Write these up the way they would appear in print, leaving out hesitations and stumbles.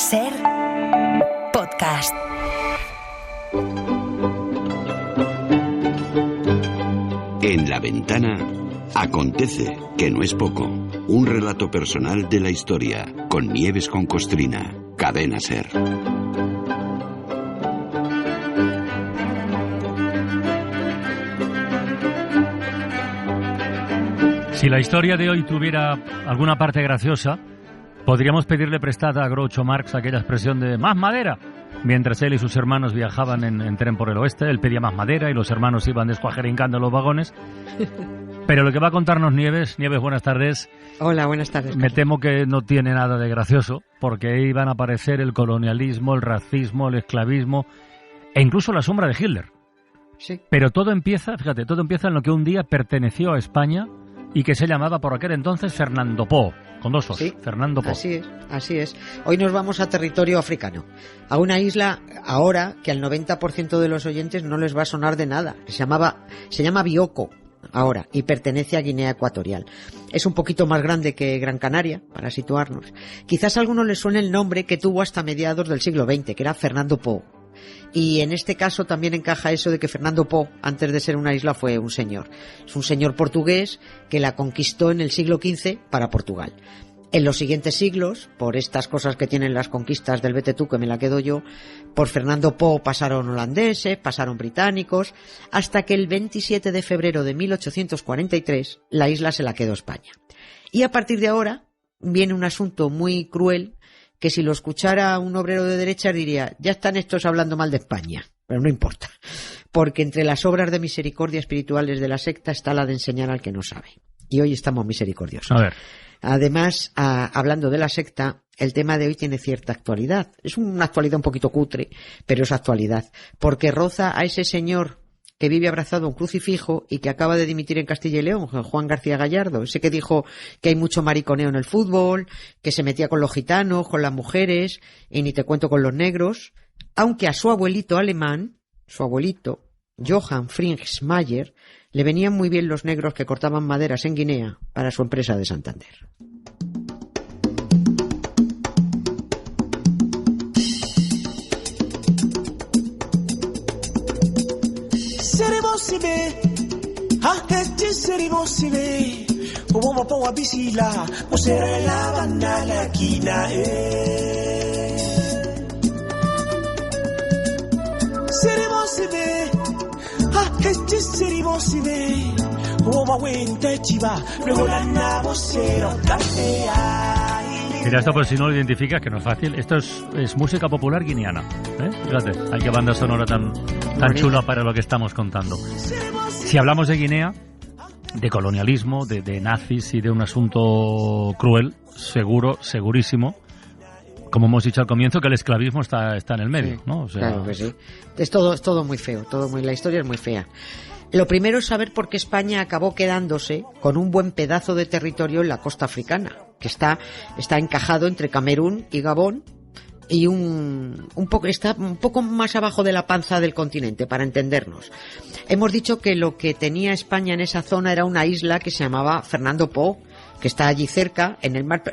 Ser podcast. En La Ventana acontece, que no es poco, un relato personal de la historia, con Nieves con Costrina, Cadena Ser. Si la historia de hoy tuviera alguna parte graciosa, podríamos pedirle prestada a Groucho Marx aquella expresión de «más madera». Mientras él y sus hermanos viajaban en tren por el oeste, él pedía más madera y los hermanos iban descuajerincando los vagones. Pero lo que va a contarnos Nieves, buenas tardes. Hola, buenas tardes. Me temo que no tiene nada de gracioso, porque ahí van a aparecer el colonialismo, el racismo, el esclavismo e incluso la sombra de Hitler. Sí. Pero todo empieza, fíjate, en lo que un día perteneció a España y que se llamaba por aquel entonces Fernando Po, con dos os, sí, Fernando Po. Así es. Hoy nos vamos a territorio africano, a una isla ahora que al 90% de los oyentes no les va a sonar de nada. Se llama Bioko ahora y pertenece a Guinea Ecuatorial. Es un poquito más grande que Gran Canaria, para situarnos. Quizás a alguno le suene el nombre que tuvo hasta mediados del siglo XX, que era Fernando Po. Y en este caso también encaja eso de que Fernando Po, antes de ser una isla, fue un señor. Es un señor portugués que la conquistó en el siglo XV para Portugal. En los siguientes siglos, por estas cosas que tienen las conquistas del vete tú, que me la quedo yo, por Fernando Po pasaron holandeses, pasaron británicos, hasta que el 27 de febrero de 1843 la isla se la quedó España. Y a partir de ahora viene un asunto muy cruel que si lo escuchara un obrero de derecha diría, ya están estos hablando mal de España, pero no importa, porque entre las obras de misericordia espirituales de la secta está la de enseñar al que no sabe. Y hoy estamos misericordiosos. A ver. Además, hablando de la secta, el tema de hoy tiene cierta actualidad. Es una actualidad un poquito cutre, pero es actualidad, porque roza a ese señor que vive abrazado a un crucifijo y que acaba de dimitir en Castilla y León, Juan García Gallardo, ese que dijo que hay mucho mariconeo en el fútbol, que se metía con los gitanos, con las mujeres, y ni te cuento con los negros, aunque a su abuelito alemán, su abuelito, Johann Friedrich Mayer, le venían muy bien los negros que cortaban maderas en Guinea para su empresa de Santander. Mira, esto por si no lo identificas, que no es fácil, esto es música popular guineana, ¿eh? Fíjate, hay que banda sonora tan chula para lo que estamos contando. Si hablamos de Guinea, de colonialismo, de nazis y de un asunto cruel, segurísimo, como hemos dicho al comienzo, que el esclavismo está en el medio, sí, ¿no? O sea, claro que sí. Es todo muy feo, la historia es muy fea. Lo primero es saber por qué España acabó quedándose con un buen pedazo de territorio en la costa africana, que está encajado entre Camerún y Gabón, y está un poco más abajo de la panza del continente, para entendernos. Hemos dicho que lo que tenía España en esa zona era una isla que se llamaba Fernando Po, que está allí cerca, en el mar,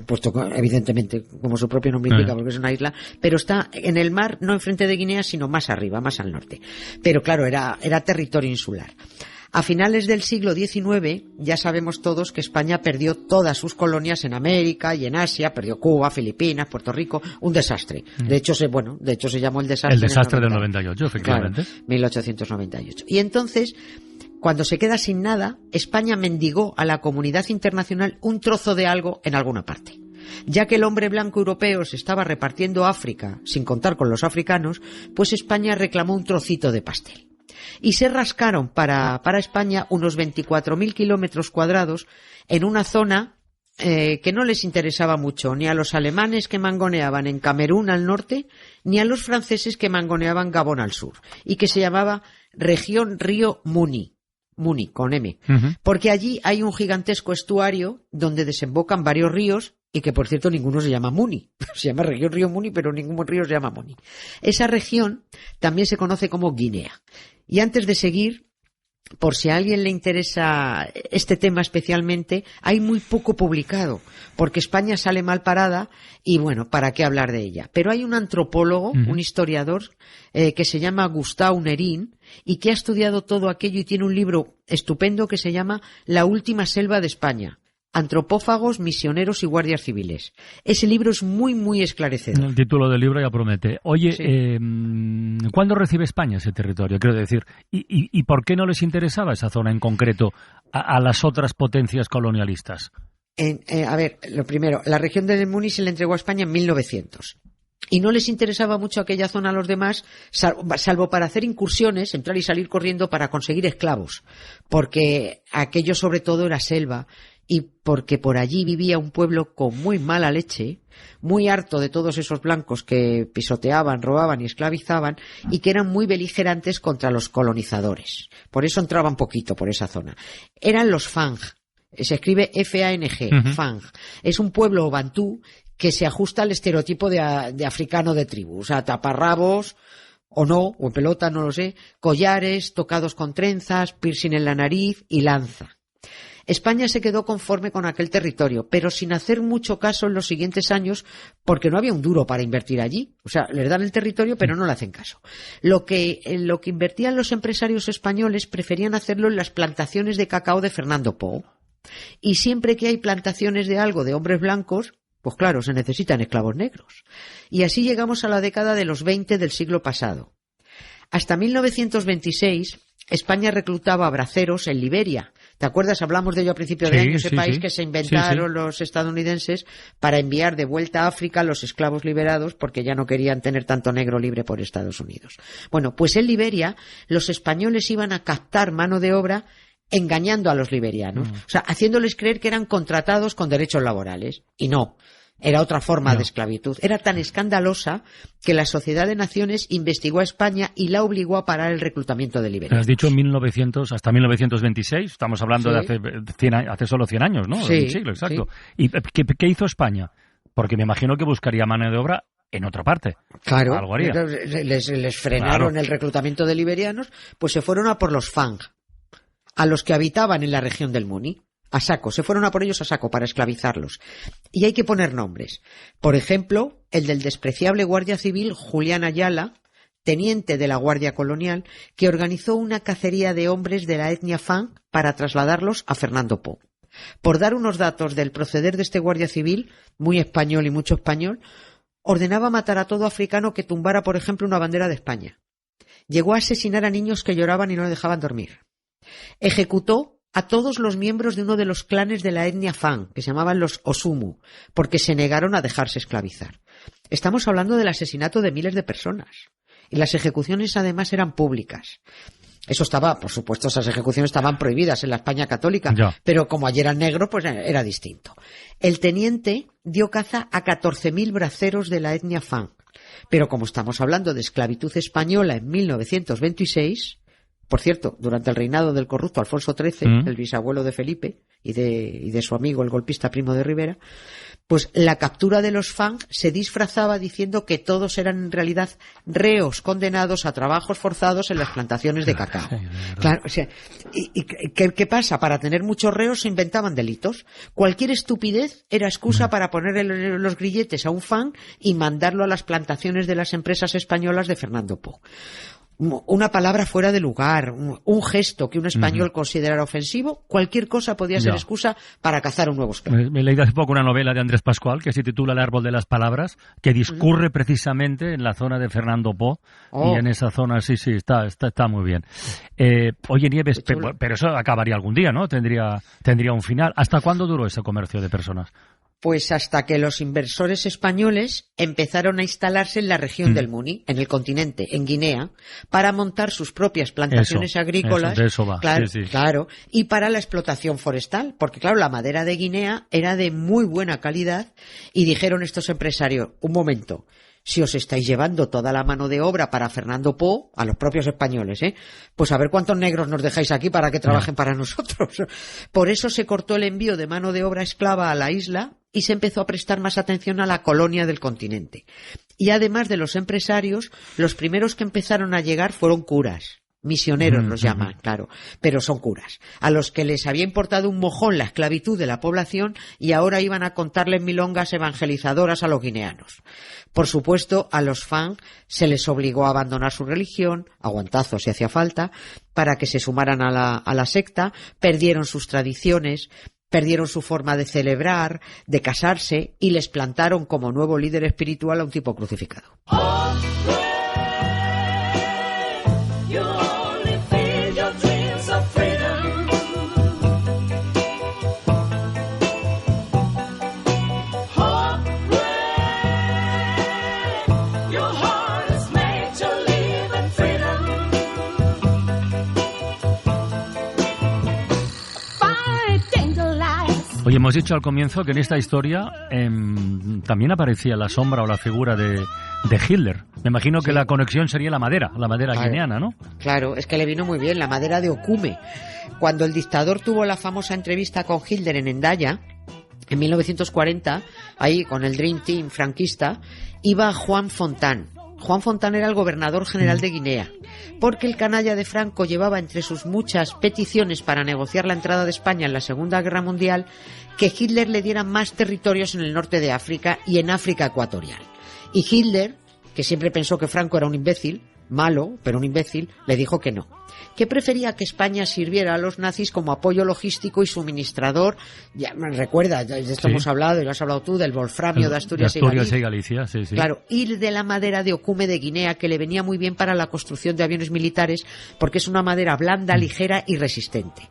puesto evidentemente, como su propio nombre indica, porque es una isla, pero está en el mar, no enfrente de Guinea, sino más arriba, más al norte. Pero claro, era territorio insular. A finales del siglo XIX, ya sabemos todos que España perdió todas sus colonias en América y en Asia, perdió Cuba, Filipinas, Puerto Rico, un desastre. De hecho se llamó el desastre. El desastre del 98, efectivamente. Claro, 1898. Y entonces, cuando se queda sin nada, España mendigó a la comunidad internacional un trozo de algo en alguna parte. Ya que el hombre blanco europeo se estaba repartiendo África, sin contar con los africanos, pues España reclamó un trocito de pastel. Y se rascaron para España unos 24.000 kilómetros cuadrados en una zona que no les interesaba mucho ni a los alemanes que mangoneaban en Camerún al norte, ni a los franceses que mangoneaban Gabón al sur, y que se llamaba Región Río Muni, con M, porque allí hay un gigantesco estuario donde desembocan varios ríos y que, por cierto, ninguno se llama Muni. Se llama Región Río Muni, pero ningún río se llama Muni. Esa región también se conoce como Guinea. Y antes de seguir, por si a alguien le interesa este tema especialmente, hay muy poco publicado, porque España sale mal parada y bueno, ¿para qué hablar de ella? Pero hay un antropólogo, un historiador, que se llama Gustau Nerín y que ha estudiado todo aquello y tiene un libro estupendo que se llama La última selva de España. Antropófagos, misioneros y guardias civiles. Ese libro es muy, muy esclarecedor. El título del libro ya promete. Oye, Sí. ¿cuándo recibe España ese territorio? Quiero decir, ¿y por qué no les interesaba esa zona en concreto a las otras potencias colonialistas? A ver, lo primero, la región del Muni se le entregó a España en 1900. Y no les interesaba mucho aquella zona a los demás, salvo para hacer incursiones, entrar y salir corriendo para conseguir esclavos. Porque aquello sobre todo era selva. Y porque por allí vivía un pueblo con muy mala leche, muy harto de todos esos blancos que pisoteaban, robaban y esclavizaban, y que eran muy beligerantes contra los colonizadores. Por eso entraban poquito por esa zona. Eran los Fang. Se escribe F-A-N-G, Fang. Es un pueblo bantú que se ajusta al estereotipo de africano de tribu. O sea, taparrabos, o no, o en pelota, no lo sé, collares, tocados con trenzas, piercing en la nariz y lanza. España se quedó conforme con aquel territorio, pero sin hacer mucho caso en los siguientes años, porque no había un duro para invertir allí. O sea, les dan el territorio, pero no le hacen caso. Lo que invertían los empresarios españoles preferían hacerlo en las plantaciones de cacao de Fernando Poo. Y siempre que hay plantaciones de algo de hombres blancos, pues claro, se necesitan esclavos negros. Y así llegamos a la década de los 20 del siglo pasado. Hasta 1926, España reclutaba braceros en Liberia. ¿Te acuerdas? Hablamos de ello a principio de año, ese país que se inventaron los estadounidenses para enviar de vuelta a África a los esclavos liberados porque ya no querían tener tanto negro libre por Estados Unidos. Bueno, pues en Liberia los españoles iban a captar mano de obra engañando a los liberianos. O sea, haciéndoles creer que eran contratados con derechos laborales. Y no. Era otra forma de esclavitud. Era tan escandalosa que la Sociedad de Naciones investigó a España y la obligó a parar el reclutamiento de liberianos. Has dicho hasta 1926, estamos hablando de hace solo 100 años, ¿no? Sí, un siglo, exacto. sí. ¿Y qué hizo España? Porque me imagino que buscaría mano de obra en otra parte. Claro, Algo haría. Les frenaron el reclutamiento de liberianos, pues se fueron a por los Fang, a los que habitaban en la región del Muni. A saco, se fueron a por ellos a saco para esclavizarlos. Y hay que poner nombres. Por ejemplo, el del despreciable guardia civil Julián Ayala, teniente de la Guardia Colonial, que organizó una cacería de hombres de la etnia Fang para trasladarlos a Fernando Poo. Por dar unos datos del proceder de este guardia civil, muy español y mucho español, ordenaba matar a todo africano que tumbara, por ejemplo, una bandera de España. Llegó a asesinar a niños que lloraban y no le dejaban dormir. Ejecutó a todos los miembros de uno de los clanes de la etnia Fang, que se llamaban los Osumu, porque se negaron a dejarse esclavizar. Estamos hablando del asesinato de miles de personas. Y las ejecuciones además eran públicas. Eso estaba, por supuesto, esas ejecuciones estaban prohibidas en la España católica, pero como allí eran negros, pues era distinto. El teniente dio caza a 14.000 braceros de la etnia Fang. Pero como estamos hablando de esclavitud española en 1926... Por cierto, durante el reinado del corrupto Alfonso XIII, el bisabuelo de Felipe y de su amigo el golpista Primo de Rivera, pues la captura de los Fang se disfrazaba diciendo que todos eran en realidad reos condenados a trabajos forzados en las plantaciones de cacao. Claro, o sea, ¿qué pasa? Para tener muchos reos se inventaban delitos. Cualquier estupidez era excusa para ponerle los grilletes a un Fang y mandarlo a las plantaciones de las empresas españolas de Fernando Poo. Una palabra fuera de lugar, un gesto que un español considerara ofensivo, cualquier cosa podía ser excusa para cazar un nuevo esclavo. Me he leído hace poco una novela de Andrés Pascual que se titula El árbol de las palabras, que discurre precisamente en la zona de Fernando Poo, y en esa zona sí, está muy bien. Oye, Nieves, pero eso acabaría algún día, ¿no? Tendría un final. ¿Hasta cuándo duró ese comercio de personas? Pues hasta que los inversores españoles empezaron a instalarse en la región del Muni, en el continente, en Guinea, para montar sus propias plantaciones agrícolas. De eso va. Claro, sí. Claro, y para la explotación forestal, porque claro, la madera de Guinea era de muy buena calidad y dijeron estos empresarios, un momento, si os estáis llevando toda la mano de obra para Fernando Poo, a los propios españoles, pues a ver cuántos negros nos dejáis aquí para que trabajen para nosotros. Por eso se cortó el envío de mano de obra esclava a la isla y se empezó a prestar más atención a la colonia del continente. Y además de los empresarios, los primeros que empezaron a llegar fueron curas. Misioneros los llaman, claro, pero son curas, a los que les había importado un mojón la esclavitud de la población y ahora iban a contarles milongas evangelizadoras a los guineanos. Por supuesto, a los Fang se les obligó a abandonar su religión, a guantazos si hacía falta, para que se sumaran a la secta, perdieron sus tradiciones, perdieron su forma de celebrar, de casarse, y les plantaron como nuevo líder espiritual a un tipo crucificado. Oye, hemos dicho al comienzo que en esta historia también aparecía la sombra o la figura de Hitler. Me imagino que la conexión sería la madera guineana, ¿no? Claro, es que le vino muy bien la madera de Okume. Cuando el dictador tuvo la famosa entrevista con Hitler en Hendaya, en 1940, ahí con el Dream Team franquista, iba Juan Fontán. Juan Fontán era el gobernador general de Guinea, porque el canalla de Franco llevaba entre sus muchas peticiones para negociar la entrada de España en la Segunda Guerra Mundial que Hitler le diera más territorios en el norte de África y en África ecuatorial. Y Hitler, que siempre pensó que Franco era un imbécil, malo, pero un imbécil, le dijo que no, que prefería que España sirviera a los nazis como apoyo logístico y suministrador. Ya me recuerda, de esto hemos hablado, y lo has hablado tú, del wolframio de Asturias y Galicia. Sí. Claro, y de la madera de Okume de Guinea, que le venía muy bien para la construcción de aviones militares, porque es una madera blanda, ligera y resistente.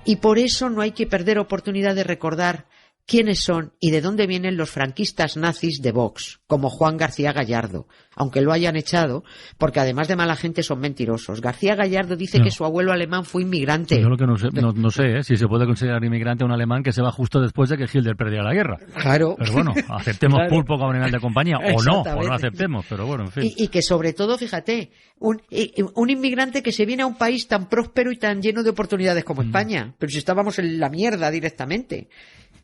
Y por eso no hay que perder oportunidad de recordar quiénes son y de dónde vienen los franquistas nazis de Vox, como Juan García Gallardo, aunque lo hayan echado, porque además de mala gente son mentirosos. García Gallardo dice que su abuelo alemán fue inmigrante. Yo lo que no sé si se puede considerar inmigrante a un alemán que se va justo después de que Hitler perdiera la guerra. Claro. Pero bueno, aceptemos pulpo como animal de compañía, o no aceptemos, pero bueno, en fin. Y que sobre todo, fíjate, un inmigrante que se viene a un país tan próspero y tan lleno de oportunidades como España, pero si estábamos en la mierda directamente.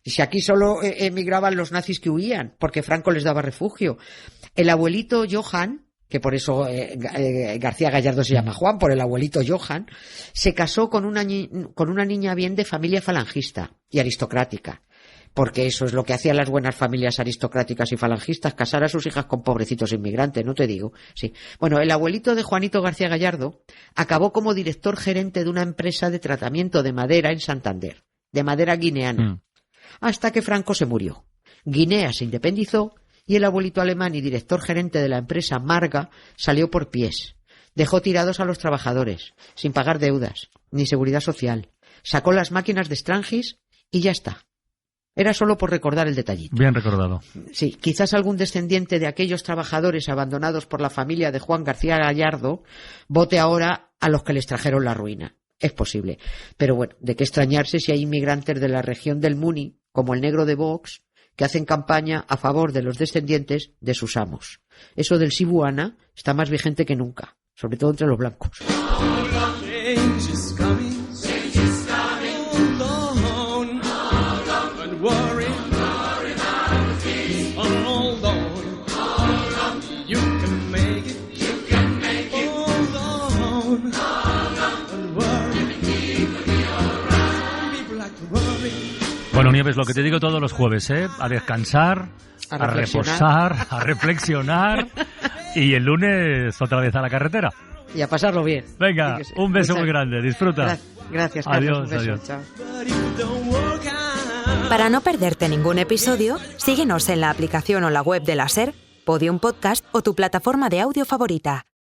Y si aquí solo emigraban los nazis que huían, porque Franco les daba refugio. El abuelito Johann, que por eso García Gallardo se llama Juan, por el abuelito Johann, se casó con una niña bien de familia falangista y aristocrática. Porque eso es lo que hacían las buenas familias aristocráticas y falangistas, casar a sus hijas con pobrecitos inmigrantes, no te digo. Sí. Bueno, el abuelito de Juanito García Gallardo acabó como director gerente de una empresa de tratamiento de madera en Santander, de madera guineana. Hasta que Franco se murió. Guinea se independizó y el abuelito alemán y director gerente de la empresa Marga salió por pies. Dejó tirados a los trabajadores, sin pagar deudas, ni seguridad social. Sacó las máquinas de Strangis y ya está. Era solo por recordar el detallito. Bien recordado. Sí, quizás algún descendiente de aquellos trabajadores abandonados por la familia de Juan García Gallardo vote ahora a los que les trajeron la ruina. Es posible. Pero bueno, de qué extrañarse si hay inmigrantes de la región del Muni, como el negro de Vox, que hacen campaña a favor de los descendientes de sus amos. Eso del Sibuana está más vigente que nunca, sobre todo entre los blancos. Bueno, Nieves, lo que te digo todos los jueves, a descansar, a reposar, a reflexionar y el lunes otra vez a la carretera. Y a pasarlo bien. Venga, un beso muy grande, disfruta. Gracias, Carlos. Adiós. Chao. Para no perderte ningún episodio, síguenos en la aplicación o la web de la SER, Podium Podcast o tu plataforma de audio favorita.